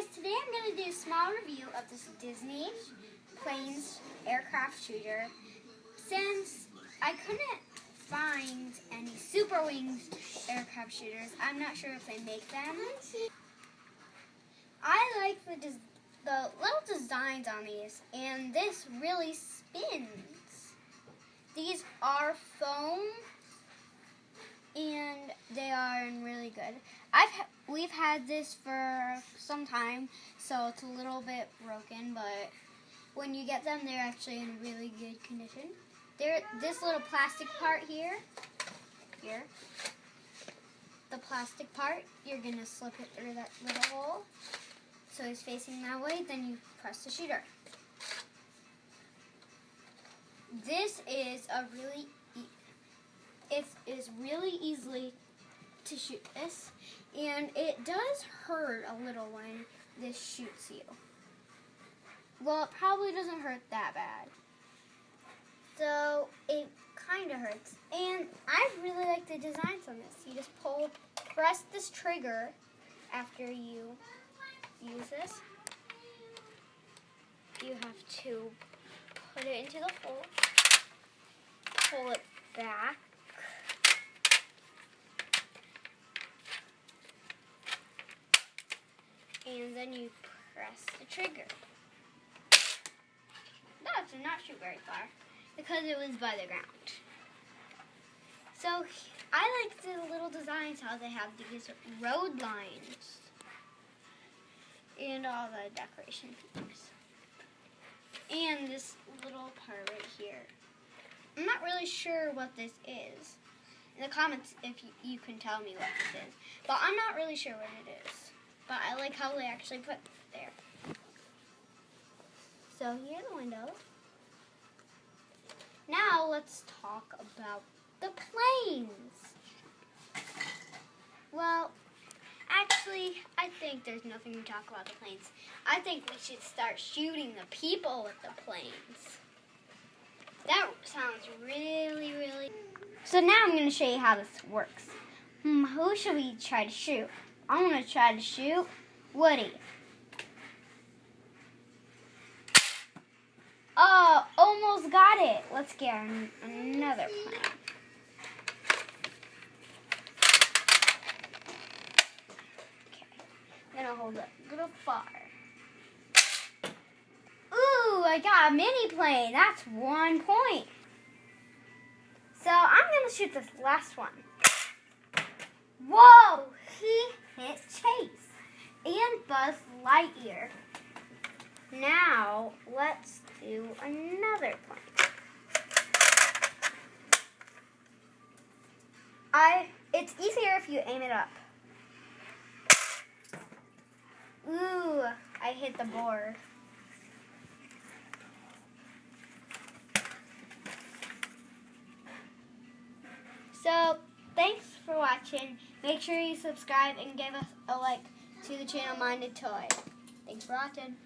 guys, today I'm going to do a small review of this Disney planes aircraft shooter. Since I couldn't find any Super Wings aircraft shooters, I'm not sure if they make them. I like the little designs on these, and this really spins. These are foam, and they are really good. We've had this for some time, so it's a little bit broken, but when you get them, they're actually in really good condition. This little plastic part here, the plastic part, you're going to slip it through that little hole. So it's facing that way, then you press the shooter. This is it is really easily to shoot this, and it does hurt a little when this shoots you. Well, it probably doesn't hurt that bad. So it kind of hurts. And I really like the designs on this. You just press this trigger after you use this. You have to put it into the hole, pull it back, and then you press the trigger. That did not shoot very far because it was by the ground. So I like the little designs, how they have these road lines and all the decoration things. And this little part right here. I'm not really sure what this is. In the comments, if you can tell me what this is. But I'm not really sure what it is. But I like how they actually put it there. So here are the windows. Now let's talk about the planes. Well, actually, I think there's nothing to talk about the planes. I think we should start shooting the people with the planes. That sounds really, really... So now I'm going to show you how this works. Who should we try to shoot? I'm going to try to shoot Woody. Oh, almost got it. Let's get another plane. Okay, I'm going to hold it a little far. Ooh, I got a mini plane. That's 1 point. So I'm going to shoot this last one. Whoa, he hit Chase and Buzz Lightyear. Now, let's do another plane. It's easier if you aim it up. Ooh, I hit the board. So, thanks for watching. Make sure you subscribe and give us a like to the channel MyNewToy. Thanks for watching.